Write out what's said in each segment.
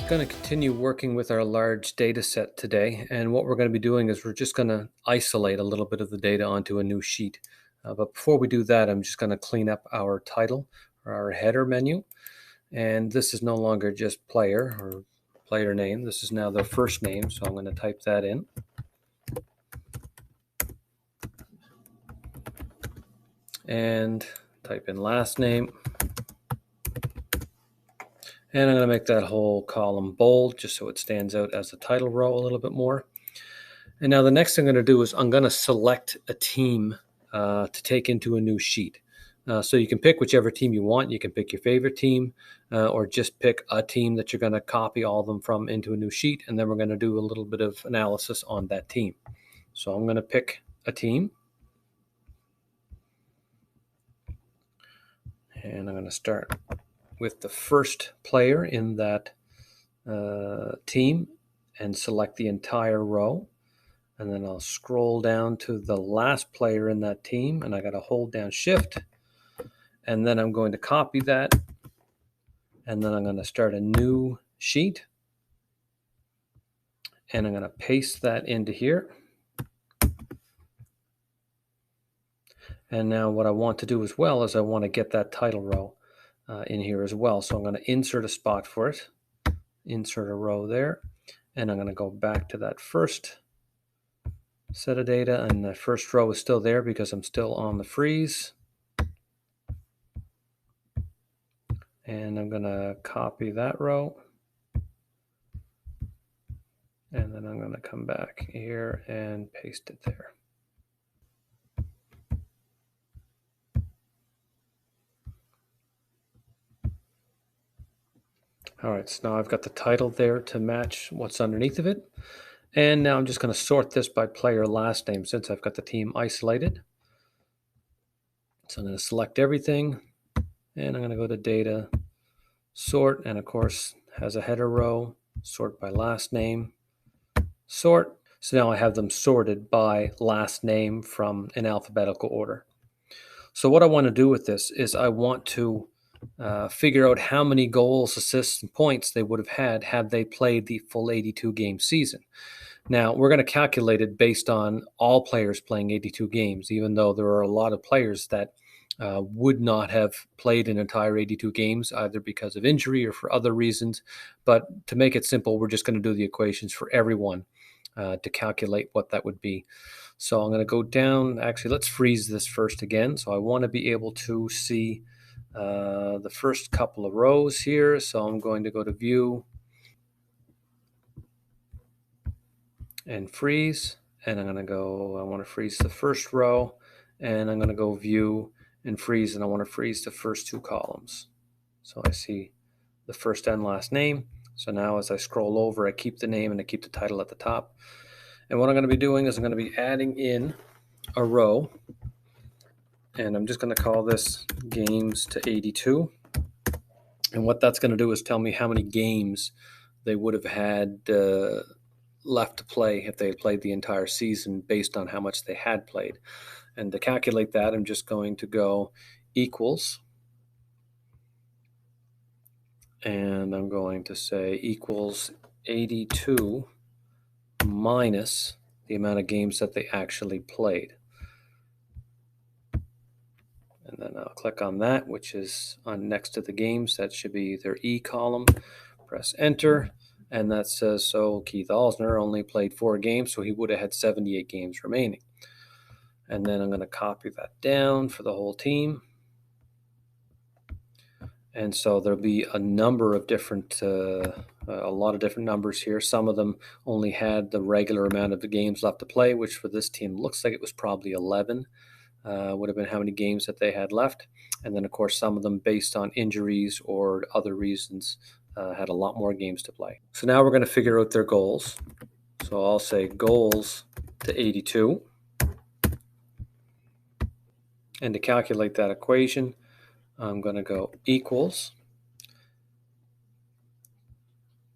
Going to continue working with our large data set today, and what we're going to be doing is we're just going to isolate a little bit of the data onto a new sheet. But before we do that, I'm just going to clean up our title or our header menu, and this is no longer just player or player name. This is now their first name, so I'm going to type that in. And type in last name. And I'm going to make that whole column bold just so it stands out as the title row a little bit more. And now the next thing I'm going to do is I'm going to select a team to take into a new sheet. So you can pick whichever team you want. You can pick your favorite team or just pick a team that you're going to copy all of them from into a new sheet. And then we're going to do a little bit of analysis on that team. So I'm going to pick a team. And I'm going to start with the first player in that team and select the entire row. And then I'll scroll down to the last player in that team, and I got to hold down Shift. And then I'm going to copy that, and then I'm going to start a new sheet. And I'm going to paste that into here. And now what I want to do as well is I want to get that title row in here as well. So I'm going to insert a spot for it, insert a row there, and I'm going to go back to that first set of data, and the first row is still there because I'm still on the freeze. And I'm going to copy that row. And then I'm going to come back here and paste it there. All right, so now I've got the title there to match what's underneath of it. And now I'm just going to sort this by player last name since I've got the team isolated. So I'm going to select everything, and I'm going to go to data, sort, and of course has a header row, sort by last name, sort. So now I have them sorted by last name from an alphabetical order. So what I want to do with this is I want to figure out how many goals, assists, and points they would have had they played the full 82 game season. Now, we're going to calculate it based on all players playing 82 games, even though there are a lot of players that would not have played an entire 82 games, either because of injury or for other reasons. But to make it simple, we're just going to do the equations for everyone to calculate what that would be. So I'm going to go down. Actually, let's freeze this first again. So I want to be able to see the first couple of rows here. So I'm going to go to View and Freeze. And I'm going to go, I want to freeze the first row. And I'm going to go View and Freeze. And I want to freeze the first two columns. So I see the first and last name. So now as I scroll over, I keep the name and I keep the title at the top. And what I'm going to be doing is I'm going to be adding in a row. And I'm just going to call this games to 82. And what that's going to do is tell me how many games they would have had left to play if they had played the entire season based on how much they had played. And to calculate that, I'm just going to go equals. And I'm going to say equals 82 minus the amount of games that they actually played. And then I'll click on that, which is on next to the games. That should be their E column. Press enter, and that says, so Keith Alsner only played 4 games, so he would have had 78 games remaining. And then I'm going to copy that down for the whole team. And so there'll be a number of different, a lot of different numbers here. Some of them only had the regular amount of the games left to play, which for this team looks like it was probably 11. Would have been how many games that they had left. And then, of course, some of them based on injuries or other reasons had a lot more games to play. So now we're going to figure out their goals. So I'll say goals to 82. And to calculate that equation, I'm going to go equals.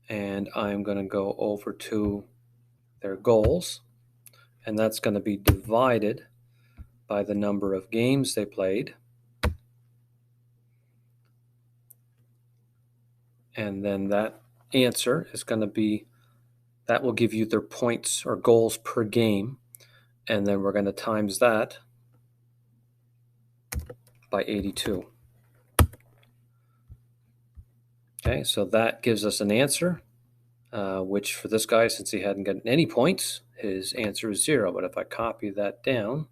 And I'm going to go over to their goals. And that's going to be divided by the number of games they played. And then that answer is going to be, that will give you their points or goals per game. And then we're going to times that by 82. Okay, so that gives us an answer, which for this guy, since he hadn't gotten any points, his answer is 0. But if I copy that down,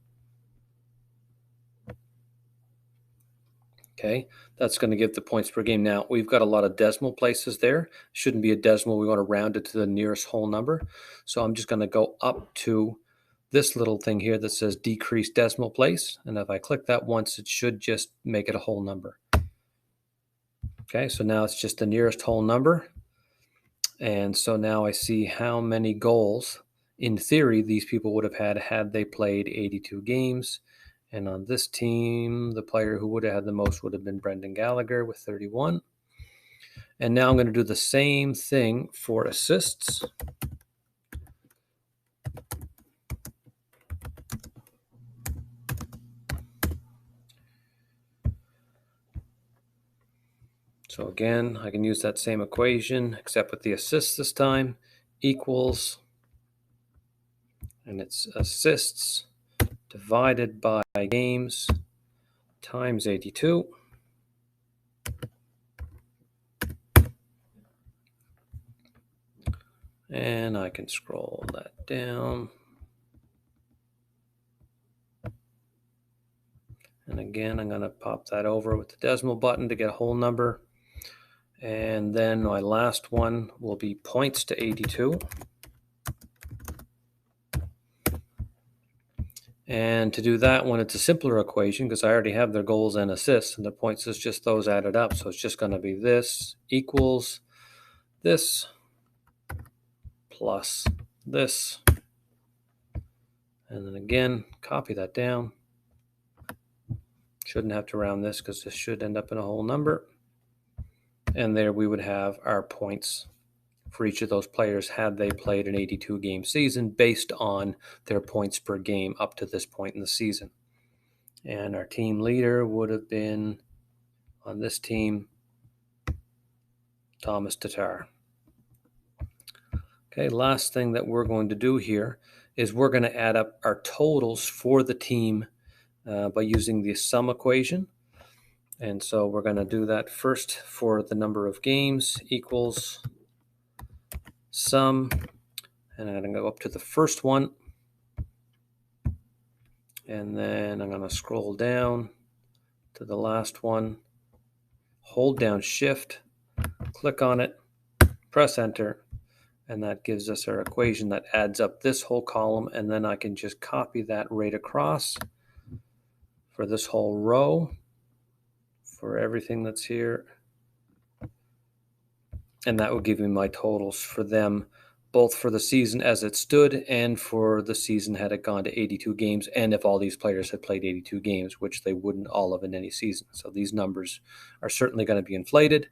okay, that's going to give the points per game. Now, we've got a lot of decimal places there. Shouldn't be a decimal. We want to round it to the nearest whole number. So I'm just going to go up to this little thing here that says decrease decimal place. And if I click that once, it should just make it a whole number. Okay, so now it's just the nearest whole number. And so now I see how many goals, in theory, these people would have had they played 82 games. And on this team, the player who would have had the most would have been Brendan Gallagher with 31. And now I'm going to do the same thing for assists. So again, I can use that same equation, except with the assists this time, equals, and it's assists divided by games times 82. And I can scroll that down. And again, I'm going to pop that over with the decimal button to get a whole number. And then my last one will be points to 82. And to do that one, it's a simpler equation because I already have their goals and assists, and the points is just those added up. So it's just going to be this equals this plus this. And then again, copy that down. Shouldn't have to round this because this should end up in a whole number. And there we would have our points for each of those players had they played an 82-game season based on their points per game up to this point in the season. And our team leader would have been, on this team, Thomas Tatar. Okay, last thing that we're going to do here is we're going to add up our totals for the team by using the sum equation. And so we're going to do that first for the number of games equals sum. And I'm going to go up to the first one. And then I'm going to scroll down to the last one, hold down Shift, click on it, press Enter, and that gives us our equation that adds up this whole column. And then I can just copy that right across for this whole row, for everything that's here. And that will give me my totals for them, both for the season as it stood and for the season had it gone to 82 games, and if all these players had played 82 games, which they wouldn't all of in any season. So these numbers are certainly going to be inflated,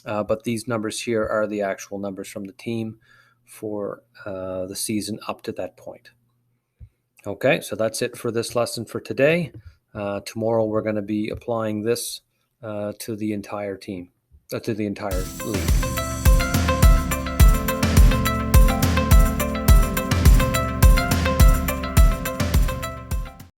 but these numbers here are the actual numbers from the team for the season up to that point. Okay, so that's it for this lesson for today. Tomorrow we're going to be applying this to the entire team, to the entire league.